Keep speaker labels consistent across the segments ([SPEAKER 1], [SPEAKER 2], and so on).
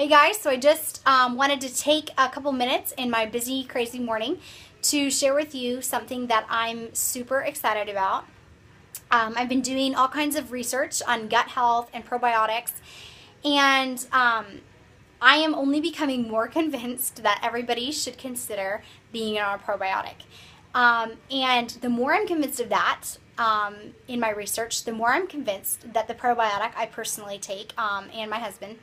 [SPEAKER 1] Hey guys, so I just wanted to take a couple minutes in my busy, crazy morning to share with you something that I'm super excited about. I've been doing all kinds of research on gut health and probiotics, and I am only becoming more convinced that everybody should consider being on a probiotic. And the more I'm convinced of that in my research, the more I'm convinced that the probiotic I personally take, and my husband,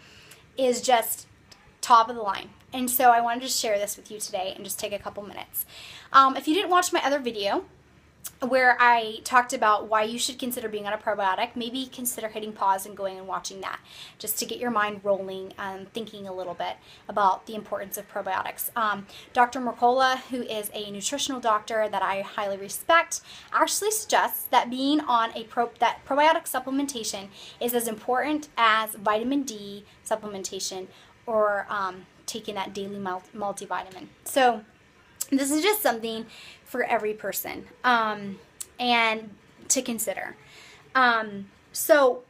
[SPEAKER 1] is just top of the line. And so I wanted to share this with you today and just take a couple minutes. If you didn't watch my other video where I talked about why you should consider being on a probiotic, maybe consider hitting pause and going and watching that just to get your mind rolling and thinking a little bit about the importance of probiotics. Dr. Mercola, who is a nutritional doctor that I highly respect, actually suggests that being on that probiotic supplementation is as important as vitamin D supplementation or taking that daily multivitamin. So this is just something for every person and to consider. So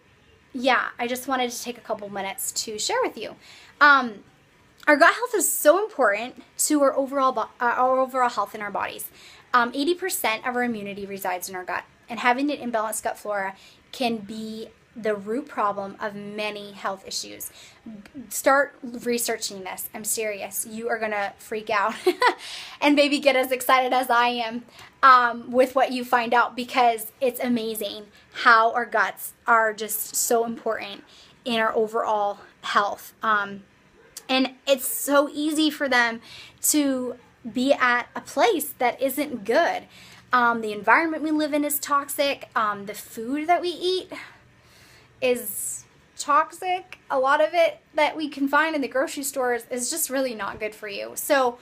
[SPEAKER 1] yeah, I just wanted to take a couple minutes to share with you. Our gut health is so important to our overall health in our bodies. 80% of our immunity resides in our gut, and having an imbalanced gut flora can be the root problem of many health issues. Start researching this. I'm serious. You are going to freak out and maybe get as excited as I am with what you find out, because it's amazing how our guts are just so important in our overall health. And it's so easy for them to be at a place that isn't good. The environment we live in is toxic. The food that we eat is toxic. A lot of it that we can find in the grocery stores is just really not good for you. So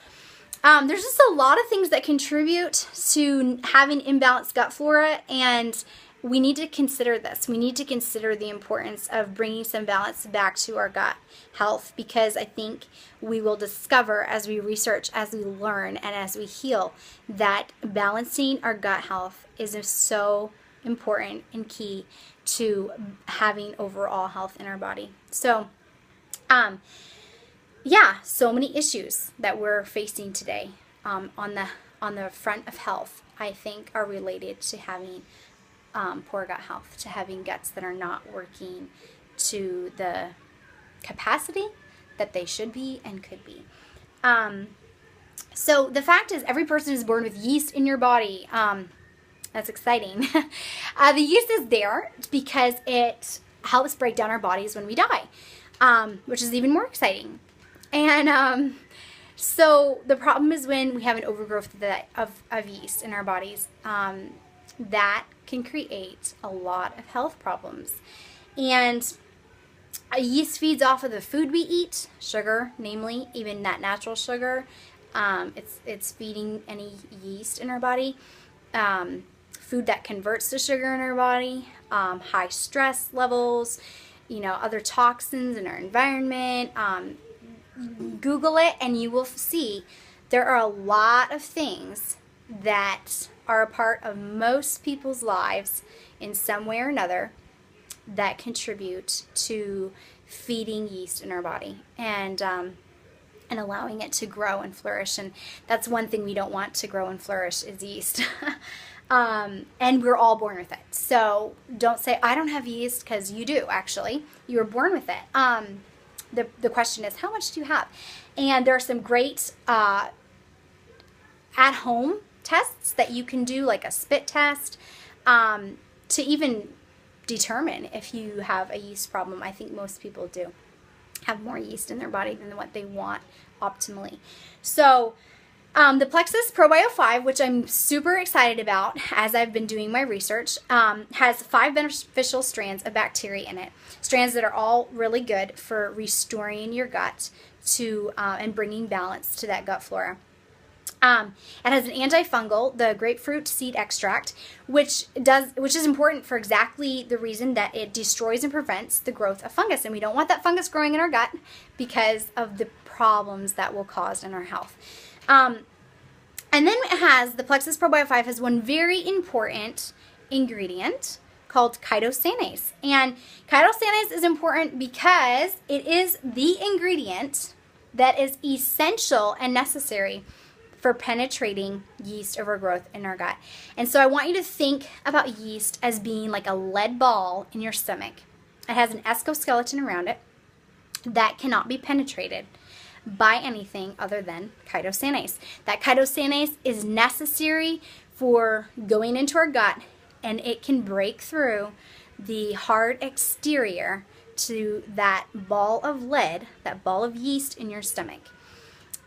[SPEAKER 1] there's just a lot of things that contribute to having imbalanced gut flora, and we need to consider this. We need to consider the importance of bringing some balance back to our gut health, because I think we will discover as we research, as we learn, and as we heal, that balancing our gut health is so important and key to having overall health in our body. So yeah, so many issues that we're facing today on the front of health, I think, are related to having poor gut health, to having guts that are not working to the capacity that they should be and could be. So the fact is, every person is born with yeast in your body. That's exciting. The yeast is there because it helps break down our bodies when we die, which is even more exciting. And so the problem is when we have an overgrowth of yeast in our bodies, that can create a lot of health problems. And yeast feeds off of the food we eat, sugar, namely, even that natural sugar. It's feeding any yeast in our body. Food that converts to sugar in our body, high stress levels, other toxins in our environment. Google it and you will see there are a lot of things that are a part of most people's lives in some way or another that contribute to feeding yeast in our body and allowing it to grow and flourish. And that's one thing we don't want to grow and flourish is yeast. And we're all born with it. So don't say, I don't have yeast, because you do, actually. You were born with it. The question is, how much do you have? And there are some great at-home tests that you can do, like a spit test, to even determine if you have a yeast problem. I think most people do have more yeast in their body than what they want optimally. So the Plexus Probio 5, which I'm super excited about as I've been doing my research, has 5 beneficial strands of bacteria in it. Strands that are all really good for restoring your gut and bringing balance to that gut flora. It has an antifungal, the grapefruit seed extract, which is important for exactly the reason that it destroys and prevents the growth of fungus. And we don't want that fungus growing in our gut because of the problems that will cause in our health. And then it has, the Plexus Probio 5 has one very important ingredient called chitosanase. And chitosanase is important because it is the ingredient that is essential and necessary for penetrating yeast overgrowth in our gut. And so I want you to think about yeast as being like a lead ball in your stomach. It has an exoskeleton around it that cannot be penetrated by anything other than chitosanase. That chitosanase is necessary for going into our gut, and it can break through the hard exterior to that ball of lead, that ball of yeast in your stomach.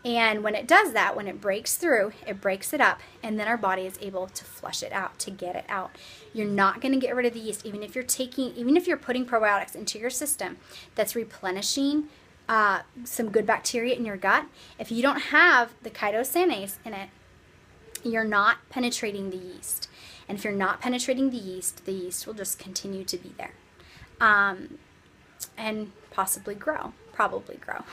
[SPEAKER 1] And when it does that, when it breaks through, it breaks it up, and then our body is able to flush it out, to get it out. You're not going to get rid of the yeast, even if you're putting probiotics into your system that's replenishing some good bacteria in your gut. If you don't have the chitosanase in it, you're not penetrating the yeast. And if you're not penetrating the yeast will just continue to be there. And possibly grow, probably grow.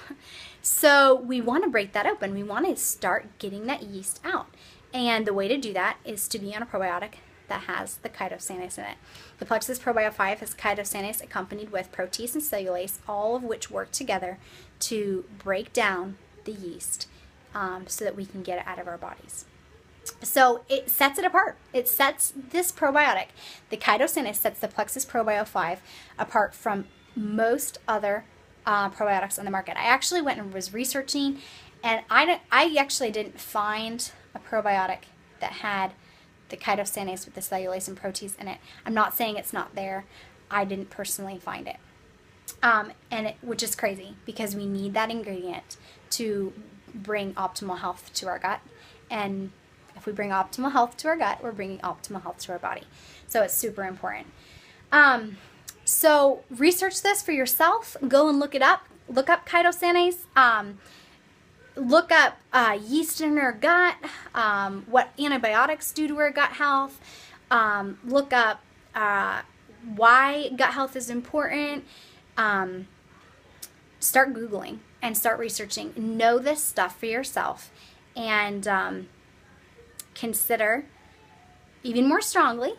[SPEAKER 1] So we want to break that open. We want to start getting that yeast out. And the way to do that is to be on a probiotic that has the chitosanase in it. The Plexus Probio 5 has chitosanase accompanied with protease and cellulase, all of which work together to break down the yeast so that we can get it out of our bodies. So it sets it apart. It sets this probiotic, the chitosanase sets the Plexus Probio 5 apart from most other probiotics on the market. I actually went and was researching, and I actually didn't find a probiotic that had the chitosanase with the cellulase and protease in it. I'm not saying it's not there. I didn't personally find it. Which is crazy, because we need that ingredient to bring optimal health to our gut. And if we bring optimal health to our gut, we're bringing optimal health to our body. So it's super important. So research this for yourself. Go and look it up. Look up chitosanase. Look up yeast in our gut, what antibiotics do to our gut health. Look up why gut health is important. Start Googling and start researching. Know this stuff for yourself, and consider even more strongly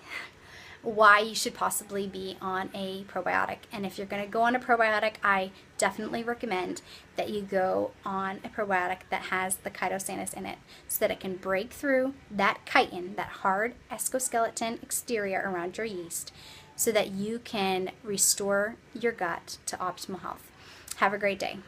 [SPEAKER 1] why you should possibly be on a probiotic. And if you're going to go on a probiotic, I definitely recommend that you go on a probiotic that has the chitosanase in it, so that it can break through that chitin, that hard exoskeleton exterior around your yeast, so that you can restore your gut to optimal health. Have a great day.